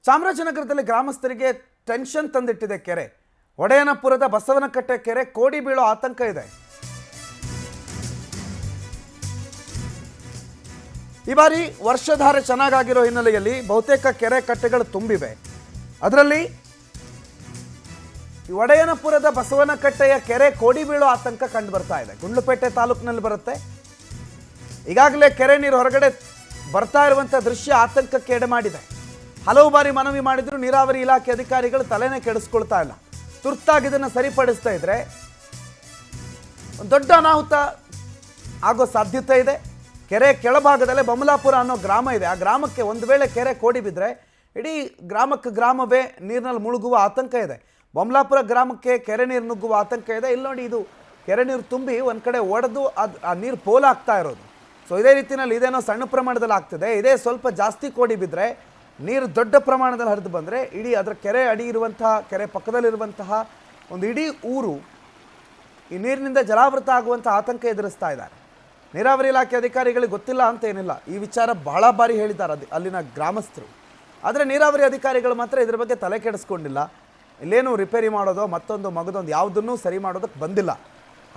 ಚಾಮರಾಜನಗರದಲ್ಲಿ ಗ್ರಾಮಸ್ಥರಿಗೆ ಟೆನ್ಷನ್ ತಂದಿಟ್ಟಿದೆ ಕೆರೆ. ಒಡೆಯನಪುರದ ಬಸವನಕಟ್ಟೆ ಕೆರೆ ಕೋಡಿ ಬೀಳೋ ಆತಂಕ ಇದೆ. ಈ ಬಾರಿ ವರ್ಷಧಾರೆ ಚೆನ್ನಾಗಿರೋ ಹಿನ್ನೆಲೆಯಲ್ಲಿ ಬಹುತೇಕ ಕೆರೆ ಕಟ್ಟೆಗಳು ತುಂಬಿವೆ. ಅದರಲ್ಲಿ ಒಡೆಯನಪುರದ ಬಸವನಕಟ್ಟೆಯ ಕೆರೆ ಕೋಡಿ ಬೀಳೋ ಆತಂಕ ಕಂಡು ಬರ್ತಾ ಇದೆ. ಗುಂಡ್ಲುಪೇಟೆ ತಾಲೂಕಿನಲ್ಲಿ ಬರುತ್ತೆ. ಈಗಾಗಲೇ ಕೆರೆ ನೀರು ಹೊರಗಡೆ ಬರ್ತಾ ಇರುವಂಥ ದೃಶ್ಯ ಆತಂಕಕ್ಕೆ ಎಡೆ ಮಾಡಿದೆ. ಹಲವು ಬಾರಿ ಮನವಿ ಮಾಡಿದ್ರು ನೀರಾವರಿ ಇಲಾಖೆ ಅಧಿಕಾರಿಗಳು ತಲೆನೇ ಕೆಡಿಸ್ಕೊಳ್ತಾ ಇಲ್ಲ. ತುರ್ತಾಗಿ ಇದನ್ನು ಸರಿಪಡಿಸ್ತಾ ಇದ್ರೆ ಒಂದು ದೊಡ್ಡ ಅನಾಹುತ ಆಗೋ ಸಾಧ್ಯತೆ ಇದೆ. ಕೆರೆ ಕೆಳಭಾಗದಲ್ಲೇ ಬಮಲಾಪುರ ಅನ್ನೋ ಗ್ರಾಮ ಇದೆ. ಆ ಗ್ರಾಮಕ್ಕೆ ಒಂದು ವೇಳೆ ಕೆರೆ ಕೋಡಿ ಬಿದ್ದರೆ ಇಡೀ ಗ್ರಾಮವೇ ನೀರಿನಲ್ಲಿ ಮುಳುಗುವ ಆತಂಕ ಇದೆ. ಬಮಲಾಪುರ ಗ್ರಾಮಕ್ಕೆ ಕೆರೆ ನೀರು ನುಗ್ಗುವ ಆತಂಕ ಇದೆ. ಇಲ್ಲಿ ನೋಡಿ, ಇದು ಕೆರೆ ನೀರು ತುಂಬಿ ಒಂದು ಕಡೆ ಒಡೆದು ಆ ನೀರು ಪೋಲಾಗ್ತಾ ಇರೋದು. ಸೊ ಇದೇ ರೀತಿಯಲ್ಲಿ ಇದೇನೋ ಸಣ್ಣ ಪ್ರಮಾಣದಲ್ಲಿ ಆಗ್ತಿದೆ. ಇದೇ ಸ್ವಲ್ಪ ಜಾಸ್ತಿ ಕೋಡಿ ಬಿದ್ದರೆ ನೀರು ದೊಡ್ಡ ಪ್ರಮಾಣದಲ್ಲಿ ಹರಿದು ಬಂದರೆ ಇಡೀ ಅದರ ಕೆರೆ ಅಡಿ ಇರುವಂತಹ, ಕೆರೆ ಪಕ್ಕದಲ್ಲಿರುವಂತಹ ಒಂದು ಇಡೀ ಊರು ಈ ನೀರಿನಿಂದ ಜಲಾವೃತ ಆಗುವಂಥ ಆತಂಕ ಎದುರಿಸ್ತಾ ಇದ್ದಾರೆ. ನೀರಾವರಿ ಇಲಾಖೆ ಅಧಿಕಾರಿಗಳಿಗೆ ಗೊತ್ತಿಲ್ಲ ಅಂತ ಏನಿಲ್ಲ, ಈ ವಿಚಾರ ಬಹಳ ಬಾರಿ ಹೇಳಿದ್ದಾರೆ ಅಲ್ಲಿನ ಗ್ರಾಮಸ್ಥರು. ಆದರೆ ನೀರಾವರಿ ಅಧಿಕಾರಿಗಳು ಮಾತ್ರ ಇದ್ರ ಬಗ್ಗೆ ತಲೆ ಕೆಡಿಸ್ಕೊಂಡಿಲ್ಲ. ಇಲ್ಲೇನು ರಿಪೇರಿ ಮಾಡೋದೋ ಮತ್ತೊಂದು ಮಗದೊಂದು ಯಾವುದನ್ನೂ ಸರಿ ಮಾಡೋದಕ್ಕೆ ಬಂದಿಲ್ಲ.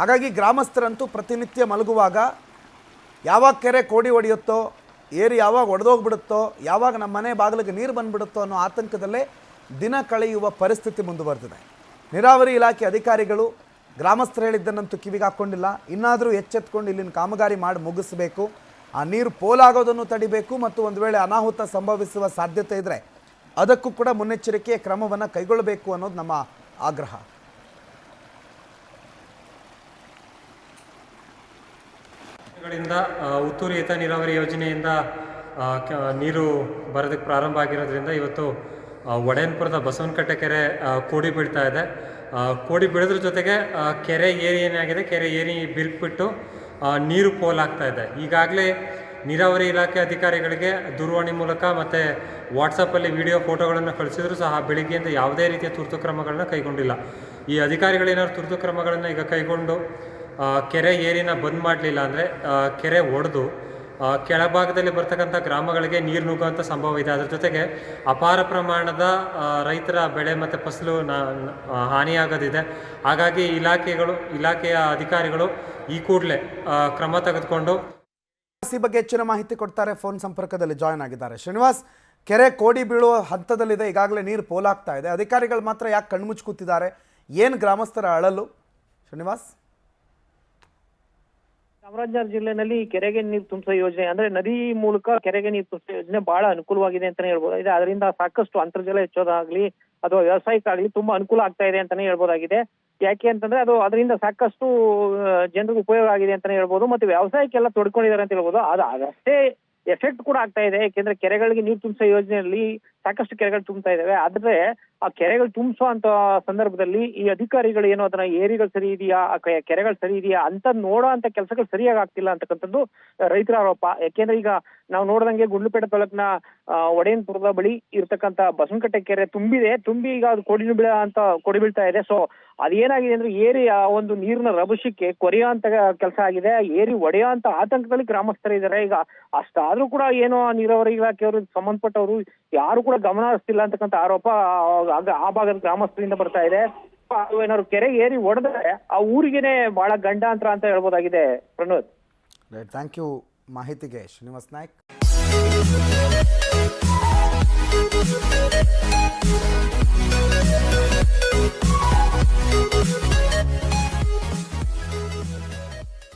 ಹಾಗಾಗಿ ಗ್ರಾಮಸ್ಥರಂತೂ ಪ್ರತಿನಿತ್ಯ ಮಲಗುವಾಗ ಯಾವಾಗ ಕೆರೆ ಕೋಡಿ ಹೊಡೆಯುತ್ತೋ, ಏರಿ ಯಾವಾಗ ಒಡೆದೋಗ್ಬಿಡುತ್ತೋ, ಯಾವಾಗ ನಮ್ಮ ಮನೆ ಬಾಗಿಲಿಗೆ ನೀರು ಬಂದುಬಿಡುತ್ತೋ ಅನ್ನೋ ಆತಂಕದಲ್ಲೇ ದಿನ ಕಳೆಯುವ ಪರಿಸ್ಥಿತಿ ಮುಂದುವರೆದಿದೆ. ನೀರಾವರಿ ಇಲಾಖೆ ಅಧಿಕಾರಿಗಳು ಗ್ರಾಮಸ್ಥರು ಹೇಳಿದ್ದನ್ನಂತೂ ಕಿವಿಗೆ ಹಾಕ್ಕೊಂಡಿಲ್ಲ. ಇನ್ನಾದರೂ ಎಚ್ಚೆತ್ಕೊಂಡು ಇಲ್ಲಿನ ಕಾಮಗಾರಿ ಮಾಡಿ ಮುಗಿಸಬೇಕು, ಆ ನೀರು ಪೋಲಾಗೋದನ್ನು ತಡಿಬೇಕು ಮತ್ತು ಒಂದು ವೇಳೆ ಅನಾಹುತ ಸಂಭವಿಸುವ ಸಾಧ್ಯತೆ ಇದ್ದರೆ ಅದಕ್ಕೂ ಕೂಡ ಮುನ್ನೆಚ್ಚರಿಕೆಯ ಕ್ರಮವನ್ನು ಕೈಗೊಳ್ಳಬೇಕು ಅನ್ನೋದು ನಮ್ಮ ಆಗ್ರಹ. ಉತ್ತೂರು ಏತ ನೀರಾವರಿ ಯೋಜನೆಯಿಂದ ನೀರು ಬರೋದಕ್ಕೆ ಪ್ರಾರಂಭ ಆಗಿರೋದ್ರಿಂದ ಇವತ್ತು ಒಡೆಯನಪುರದ ಬಸವನಕಟ್ಟೆ ಕೆರೆ ಕೋಡಿ ಬೀಳ್ತಾ ಇದೆ. ಕೋಡಿ ಬೀಳೋದ್ರ ಜೊತೆಗೆ ಕೆರೆ ಏರಿ ಏನಾಗಿದೆ, ಕೆರೆ ಏರಿ ಬಿರುಕ್ಬಿಟ್ಟು ನೀರು ಪೋಲಾಗ್ತಾ ಇದೆ. ಈಗಾಗಲೇ ನೀರಾವರಿ ಇಲಾಖೆ ಅಧಿಕಾರಿಗಳಿಗೆ ದೂರವಾಣಿ ಮೂಲಕ ಮತ್ತು ವಾಟ್ಸಪ್ಪಲ್ಲಿ ವಿಡಿಯೋ ಫೋಟೋಗಳನ್ನು ಕಳಿಸಿದ್ರು ಸಹ ಬೆಳಿಗ್ಗೆಯಿಂದ ಯಾವುದೇ ರೀತಿಯ ತುರ್ತು ಕ್ರಮಗಳನ್ನ ಕೈಗೊಂಡಿಲ್ಲ. ಈ ಅಧಿಕಾರಿಗಳೇನಾದ್ರು ತುರ್ತು ಕ್ರಮಗಳನ್ನು ಈಗ ಕೈಗೊಂಡು ಕೆರೆ ಏರಿನ ಬಂದ್ ಮಾಡಲಿಲ್ಲ ಅಂದರೆ ಕೆರೆ ಒಡೆದು ಕೆಳಭಾಗದಲ್ಲಿ ಬರ್ತಕ್ಕಂಥ ಗ್ರಾಮಗಳಿಗೆ ನೀರು ನುಗ್ಗುವಂಥ ಸಂಭವ ಇದೆ. ಅದರ ಜೊತೆಗೆ ಅಪಾರ ಪ್ರಮಾಣದ ರೈತರ ಬೆಳೆ ಮತ್ತು ಫಸಲು ಹಾನಿಯಾಗೋದಿದೆ. ಹಾಗಾಗಿ ಇಲಾಖೆಯ ಅಧಿಕಾರಿಗಳು ಈ ಕೂಡಲೇ ಕ್ರಮ ತೆಗೆದುಕೊಂಡು ಈ ಬಗ್ಗೆ ಹೆಚ್ಚಿನ ಮಾಹಿತಿ ಕೊಡ್ತಾರೆ. ಫೋನ್ ಸಂಪರ್ಕದಲ್ಲಿ ಜಾಯ್ನ್ ಆಗಿದ್ದಾರೆ ಶ್ರೀನಿವಾಸ್. ಕೆರೆ ಕೋಡಿ ಬೀಳುವ ಹಂತದಲ್ಲಿದೆ, ಈಗಾಗಲೇ ನೀರು ಪೋಲಾಗ್ತಾ ಇದೆ. ಅಧಿಕಾರಿಗಳು ಮಾತ್ರ ಯಾಕೆ ಕಣ್ಮುಚ್ಚಿ ಕೂತಿದ್ದಾರೆ? ಏನು ಗ್ರಾಮಸ್ಥರ ಅಳಲು ಶ್ರೀನಿವಾಸ್? ಚಾಮರಾಜನಗರ ಜಿಲ್ಲೆನಲ್ಲಿ ಕೆರೆಗೆ ನೀರು ತುಂಬಿಸೋ ಯೋಜನೆ ಅಂದ್ರೆ ನದಿ ಮೂಲಕ ಕೆರೆಗೆ ನೀರು ತುಂಬಿಸೋ ಯೋಜನೆ ಬಹಳ ಅನುಕೂಲವಾಗಿದೆ ಅಂತಾನೆ ಹೇಳ್ಬೋದಾಗಿದೆ. ಅದರಿಂದ ಸಾಕಷ್ಟು ಅಂತರ್ಜಲ ಹೆಚ್ಚೋದಾಗ್ಲಿ ಅಥವಾ ವ್ಯವಸಾಯಕ್ಕಾಗ್ಲಿ ತುಂಬಾ ಅನುಕೂಲ ಆಗ್ತಾ ಇದೆ ಅಂತಾನೆ ಹೇಳ್ಬೋದಾಗಿದೆ. ಯಾಕೆ ಅಂತಂದ್ರೆ ಅದರಿಂದ ಸಾಕಷ್ಟು ಜನರಿಗೆ ಉಪಯೋಗ ಆಗಿದೆ ಅಂತಾನೆ ಹೇಳ್ಬೋದು. ಮತ್ತೆ ವ್ಯವಸಾಯಕ್ಕೆಲ್ಲ ತೊಡ್ಕೊಂಡಿದ್ದಾರೆ ಅಂತ ಹೇಳ್ಬೋದು. ಅದಷ್ಟೇ ಎಫೆಕ್ಟ್ ಕೂಡ ಆಗ್ತಾ ಇದೆ. ಯಾಕೆಂದ್ರೆ ಕೆರೆಗಳಿಗೆ ನೀರು ತುಂಬಿಸೋ ಯೋಜನೆಯಲ್ಲಿ ಸಾಕಷ್ಟು ಕೆರೆಗಳು ತುಂಬ್ತಾ ಇದಾವೆ. ಆದ್ರೆ ಆ ಕೆರೆಗಳು ತುಂಬಿಸೋ ಅಂತ ಸಂದರ್ಭದಲ್ಲಿ ಈ ಅಧಿಕಾರಿಗಳು ಏನೋ ಅದನ್ನ ಏರಿಗಳು ಸರಿ ಇದೆಯಾ, ಕೆರೆಗಳು ಸರಿ ಇದೆಯಾ ಅಂತ ನೋಡೋ ಅಂತ ಕೆಲಸಗಳು ಸರಿಯಾಗಿ ಆಗ್ತಿಲ್ಲ ಅಂತಕ್ಕಂಥದ್ದು ರೈತರ ಆರೋಪ. ಯಾಕೆಂದ್ರೆ ಈಗ ನಾವು ನೋಡ್ದಂಗೆ ಗುಂಡ್ಲುಪೇಟೆ ತಾಲೂಕಿನ ಒಡೆಯನಪುರದ ಬಳಿ ಇರ್ತಕ್ಕಂಥ ಬಸವನಕಟ್ಟೆ ಕೆರೆ ತುಂಬಿ ಈಗ ಅದು ಕೋಡಿ ಬೀಳ್ತಾ ಇದೆ. ಸೊ ಅದೇನಾಗಿದೆ ಅಂದ್ರೆ ಏರಿ ಆ ಒಂದು ನೀರಿನ ರಭಸಕ್ಕೆ ಕೊರೆಯೋ ಅಂತ ಕೆಲಸ ಆಗಿದೆ. ಏರಿ ಒಡೆಯೋ ಅಂತ ಆತಂಕದಲ್ಲಿ ಗ್ರಾಮಸ್ಥರಿದ್ದಾರೆ. ಈಗ ಅಷ್ಟಾದ್ರೂ ಕೂಡ ಏನೋ ನೀರಾವರಿ ಇಲಾಖೆಯವರು ಸಂಬಂಧಪಟ್ಟವರು ಯಾರು ಕೂಡ ಗಮನ ಹರಿಸ್ತಿಲ್ಲ ಅಂತಕ್ಕಂಥ ಆರೋಪ ಆ ಭಾಗದ ಗ್ರಾಮಸ್ಥರಿಂದ ಬರ್ತಾ ಇದೆ. ಏನಾದ್ರು ಕೆರೆ ಏರಿ ಒಡೆದ್ರೆ ಆ ಊರಿಗೆನೆ ಬಹಳ ಗಂಡಾಂತರ ಅಂತ ಹೇಳ್ಬೋದಾಗಿದೆ. ಪ್ರಣೋದ್, ಥ್ಯಾಂಕ್ ಯು ಮಾಹಿತಿಗೆ ಶ್ರೀನಿವಾಸ್ ನಾಯ್ಕ್.